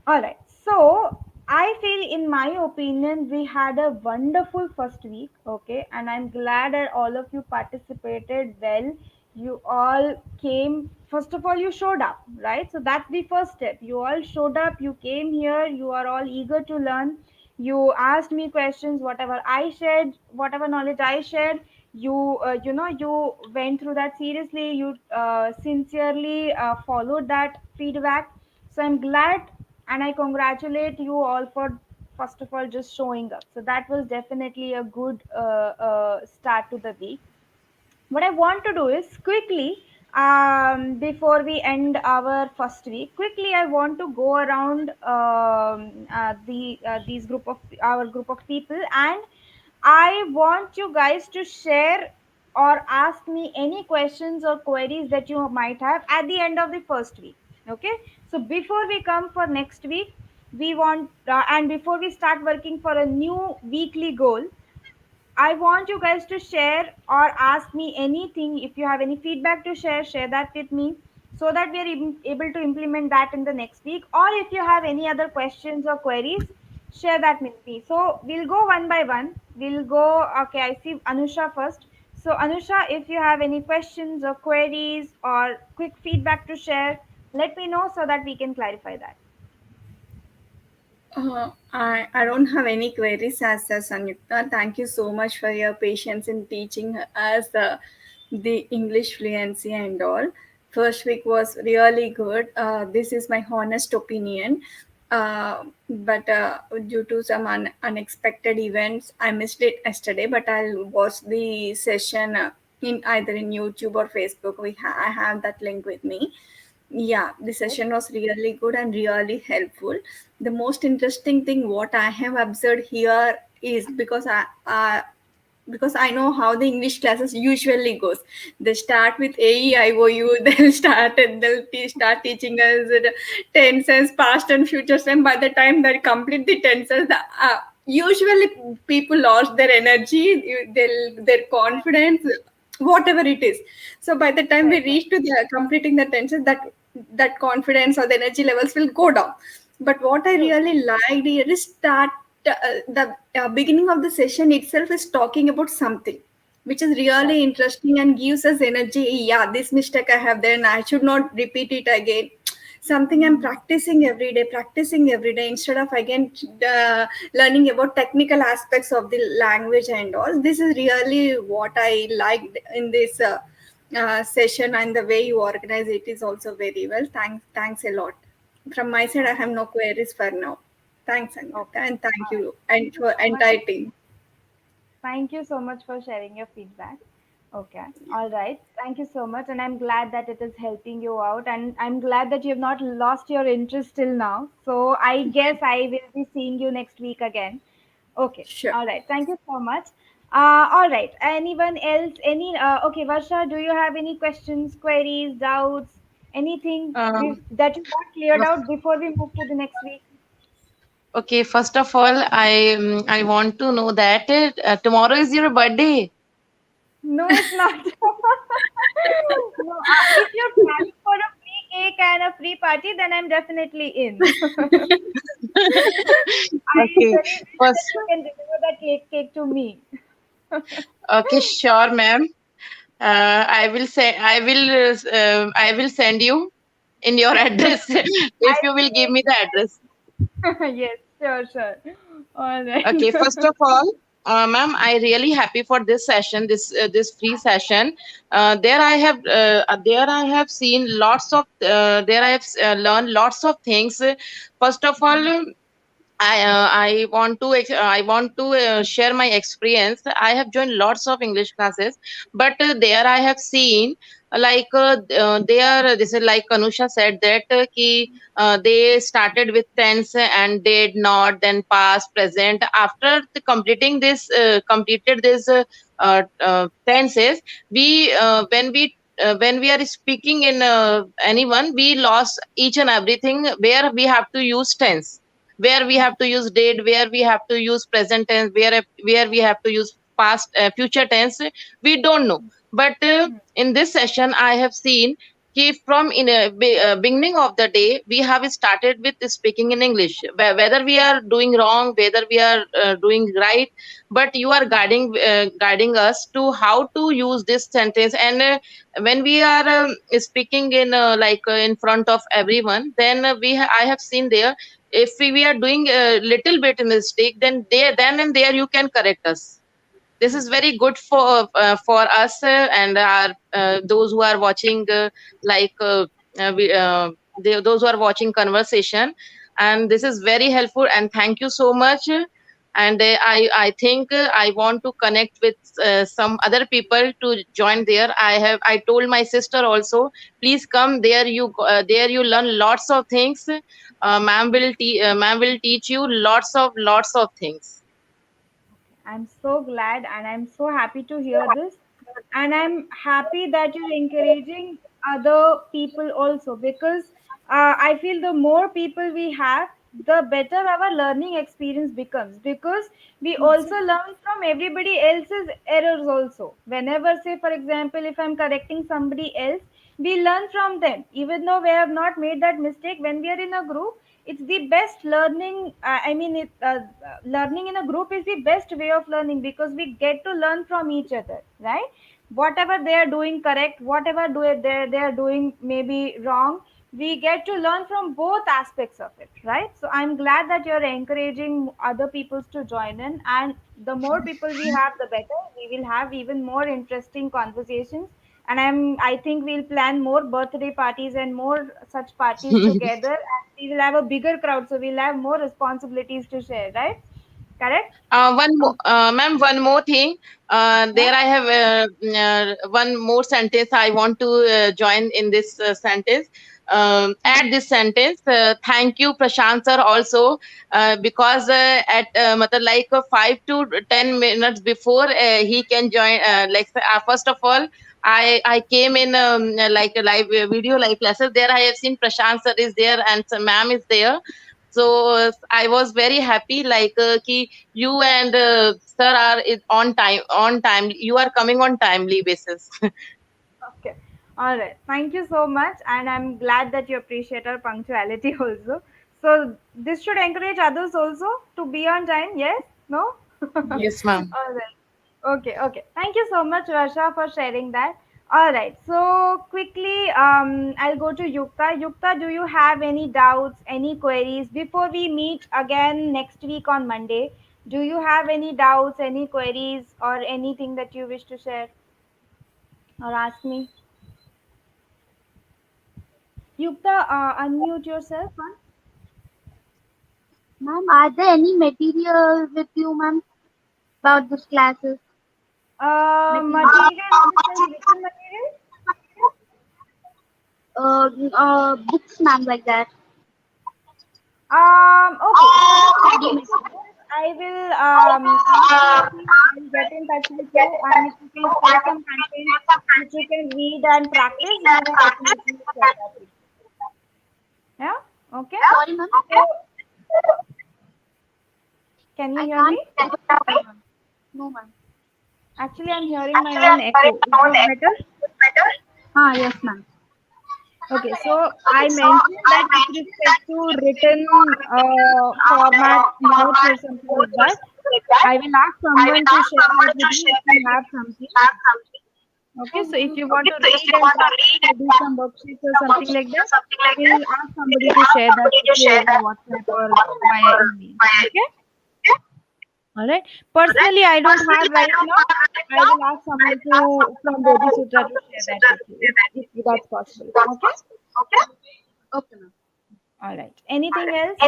All right. So I feel, in my opinion, we had a wonderful first week. Okay, and I'm glad that all of you participated well. You all came. First of all, you showed up, right? So that's the first step. You all showed up. You came here. You are all eager to learn. You asked me questions. Whatever I shared, whatever knowledge I shared, you went through that seriously. You sincerely followed that feedback. So I'm glad, and I congratulate you all for, first of all, just showing up. So that was definitely a good start to the week. What I want to do is quickly, before we end our first week, quickly I want to go around these group of our group of people, and I want you guys to share or ask me any questions or queries that you might have at the end of the first week. Okay, so before we come for next week, we want and before we start working for a new weekly goal, I want you guys to share or ask me anything. If you have any feedback to share, share that with me, so that we are able to implement that in the next week. Or if you have any other questions or queries, share that with me. So we'll go one by one. We'll go, okay, I see Anusha first. So, Anusha, if you have any questions or queries or quick feedback to share, let me know so that we can clarify that. I don't have any queries as Sanyukta. Thank you so much for your patience in teaching us the English fluency and all. First week was really good. This is my honest opinion. But due to some unexpected events, I missed it yesterday. But I'll watch the session in either in YouTube or Facebook. I have that link with me. Yeah, the Yes. session was really good and really helpful. The most interesting thing what I have observed here is because I know how the English classes usually goes. They start with AEIOU, start teaching us the tenses, past and future tense. By the time they complete the tenses, usually people lost their energy, their Right. confidence, whatever it is. So by the time we Right. Right. reach to the completing the tenses, that confidence or the energy levels will go down. But what I True. really liked here is the beginning of the session itself is talking about something which is Right. really interesting and gives us energy. Yeah, this mistake I have done, I should not repeat it again. Something I'm Hmm. practicing every day instead of again learning about technical aspects of the language and all. This is really what I liked in this session, and the way you organize it is also very well. Thanks a lot. From my side, I have no queries for now. Thanks, Anita, Okay. and thank All right. you, and Thank you for so much. entire team. Thank you so much for sharing your feedback. Okay. All right. Thank you so much. And I'm glad that it is helping you out. And I'm glad that you have not lost your interest till now. So I guess I will be seeing you next week again. Okay. Sure. All right. Thank you so much. All right. Anyone else? Okay, Varsha, do you have any questions, queries, doubts, anything Um, that you want cleared out before we move to the next week? okay, first of all, I want to know that tomorrow is your birthday. No, it's not. No, if you're planning for a free cake and a free party, then I'm definitely in. I Okay, really wish that first, you can deliver that cake to me. okay, sure, ma'am. I will send you in your address if I you will give me the address. really yes, sure, sure. All right. Okay, first of all, ma'am, I really happy for this session, this free session. There I have seen lots of there I have learned lots of things. First of all, I want to share my experience. I have joined lots of English classes, but there I have seen there this is like Anusha said that they started with tense and did not, then past, present. After completed this tenses, we when we are speaking in anyone, we lost each and everything where we have to use tense, where we have to use did, where we have to use present tense, where we have to use past future tense. We don't know. But in this session, I have seen from in a beginning of the day, we have started with speaking in English. Whether we are doing wrong, whether we are doing right, but you are guiding us to how to use this sentence. And when we are speaking in in front of everyone, then I have seen there, if we are doing a little bit mistake, then and there you can correct us. This is very good for us and our those who are watching like we, those who are watching conversation, and this is very helpful, and thank you so much. And I think I want to connect with some other people to join there. I told my sister also, please come there, there you learn lots of things. Ma'am will teach you lots of things. I'm so glad and I'm so happy to hear this. And I'm happy that you're encouraging other people also because I feel the more people we have, the better our learning experience becomes because we also learn from everybody else's errors also. Whenever, say, for example, if I'm correcting somebody else, we learn from them. Even though we have not made that mistake, when we are in a group, it's the best learning. Learning in a group is the best way of learning because we get to learn from each other, right? Whatever they are doing correct, whatever they are doing maybe wrong, we get to learn from both aspects of it, right? So I'm glad that you're encouraging other people to join in, and the more people we have, the better. We will have even more interesting conversations, and I think we'll plan more birthday parties and more such parties together, and we will have a bigger crowd, so we'll have more responsibilities to share, right? Correct. Ma'am, one more thing. Yeah. There I have one more sentence I want to join in this sentence. Add this sentence. Thank you, Prashant sir, also, because at like 5 to 10 minutes before he can join. First of all, I came in like a live video live classes. There I have seen Prashant sir is there and ma'am is there. So I was very happy, like ki you and sir are on time. You are coming on timely basis. Okay. All right. Thank you so much. And I'm glad that you appreciate our punctuality also. So this should encourage others also to be on time. Yes? No? Yes, Yes. ma'am. All right. Okay. Okay. Thank you so much, Varsha, for sharing that. All right. So quickly, I'll go to Yukta. Yukta, do you have any doubts, any queries before we meet again next week on Monday? Do you have any doubts, any queries, or anything that you wish to share or ask me? Yukta, unmute yourself. Ma'am, are there any material with you, ma'am, about this classes? Material. Material in the sense written material. Books, ma'am, like that. Okay, so the thing is, I will ask my team and get in touch with you, and if you can share some content which you can read and practice, we will definitely share that with you. Yeah. Okay. Sorry, ma'am. So, can you I hear me? can't hear you, ma'am. No, ma'am. Actually, I'm hearing my own echo. Is this better? Ah, yes, ma'am. Okay, so I mentioned that with respect to written format notes or something like that, I will ask someone to share that with you if you have something. Okay, so if you want to read and practice or do some worksheets or something like that, we'll ask somebody to share that with you over WhatsApp or via email. Okay? All right. Personally, I don't have right now. I will ask someone to from BodhiSutra to share that with you if that's possible. Okay? Okay, ma'am. All right. Anything else?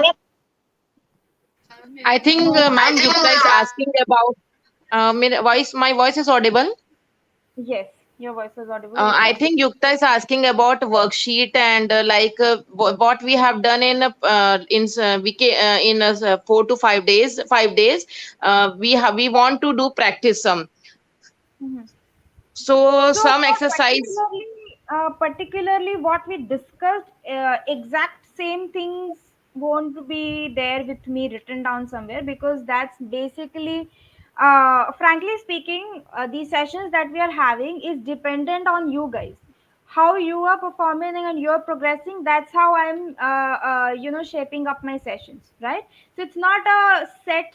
I think, ma'am, Yukta is asking about my voice is audible. Yes, your voice was audible. Yes, I ma'am. think Yukta is asking about worksheet and what we have done in 4 to 5 days. 5 days, we want to do practice some. Mhm. So So some exercise. particularly what we discussed, exact same things won't be there with me written down somewhere because that's basically, frankly speaking, the sessions that we are having is dependent on you guys. How you are performing and you're progressing, that's how I'm, shaping up my sessions, right? So it's not a set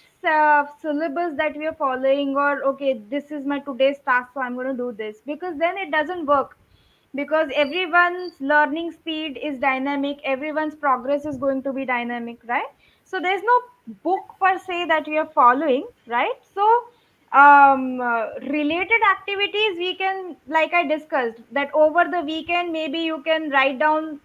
syllabus that we are following, or okay, this is my today's task, so I'm going to do this, because then it doesn't work, because everyone's learning speed is dynamic, everyone's progress is going to be dynamic, right? So there's no book per se that we are following, right? So related activities we can, like I discussed, that over the weekend maybe you can write down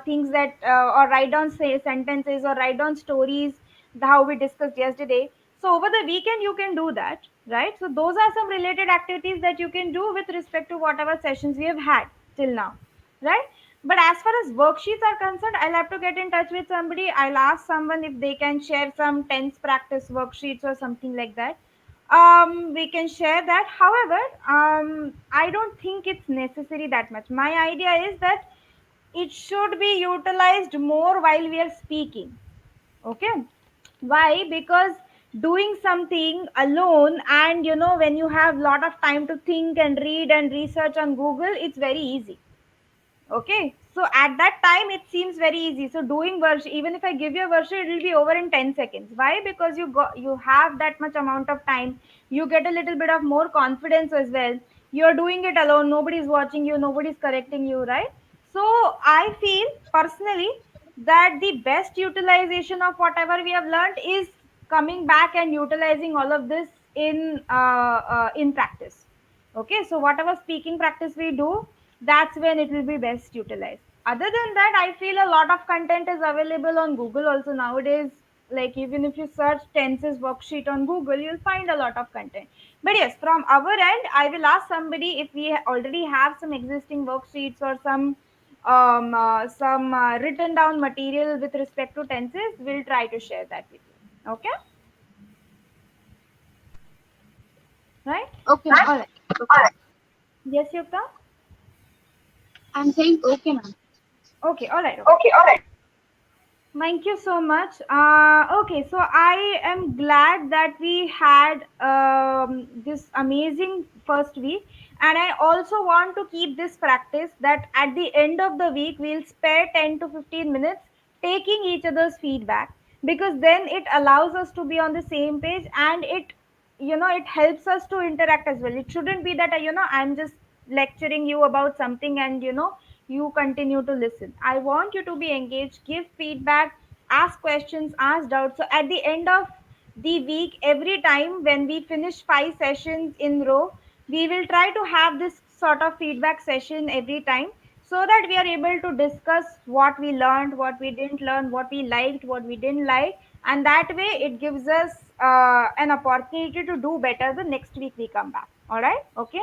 things that or write down say sentences or write down stories, how we discussed yesterday. So over the weekend you can do that, right? So those are some related activities that you can do with respect to whatever sessions we have had till now, right? But as far as worksheets are concerned, I'll have to get in touch with somebody. I'll ask someone if they can share some tense practice worksheets or something like that. We can share that. However, I don't think it's necessary that much. My idea is that it should be utilized more while we are speaking. Okay, why? Because doing something alone, and when you have lot of time to think and read and research on Google, it's very easy. Okay, so at that time it seems very easy. So doing worship, even if I give you a worship, it will be over in 10 seconds. Why? Because you have that much amount of time. You get a little bit of more confidence as well. You're doing it alone, nobody's watching you, nobody's correcting you, right? So I feel personally that the best utilization of whatever we have learned is coming back and utilizing all of this in practice. Okay, so whatever speaking practice we do, that's when it will be best utilized. Other than that, I feel a lot of content is available on Google also nowadays. Like even if you search tenses worksheet on Google, you'll find a lot of content. But yes, from our end, I will ask somebody if we already have some existing worksheets or some written down material with respect to tenses. We'll try to share that with you. Okay, right? Okay, ma'am. All right. Yes, Yukta. I'm saying okay, ma'am. Okay. All right. Okay. Thank you so much. Okay, so I am glad that we had this amazing first week, and I also want to keep this practice that at the end of the week we'll spare 10 to 15 minutes taking each other's feedback, because then it allows us to be on the same page, and it helps us to interact as well. It shouldn't be that I'm just lecturing you about something and you continue to listen. I want you to be engaged, give feedback, ask questions, ask doubts. So at the end of the week, every time when we finish 5 sessions in row, we will try to have this sort of feedback session every time, so that we are able to discuss what we learned, what we didn't learn, what we liked, what we didn't like, and that way it gives us an opportunity to do better the next week we come back. All right, okay.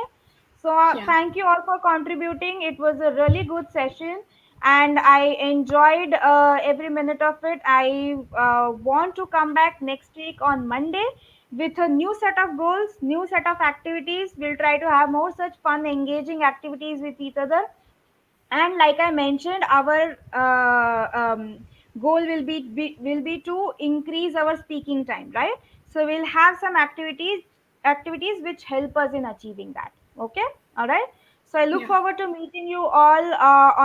So Yeah. thank you all for contributing. It was a really good session, and I enjoyed every minute of it. I want to come back next week on Monday with a new set of goals, new set of activities. We'll try to have more such fun, engaging activities with each other. And like I mentioned, our goal will be to increase our speaking time, right? So we'll have some activities which help us in achieving that. Okay, all right. So I look Yeah. forward to meeting you all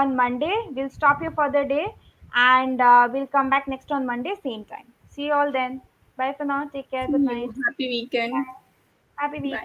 on Monday. We'll stop here for the day, and we'll come back next on Monday same time. See you all then. Bye for now. Take care. See Good you. night. Happy weekend. Happy weekend. Bye.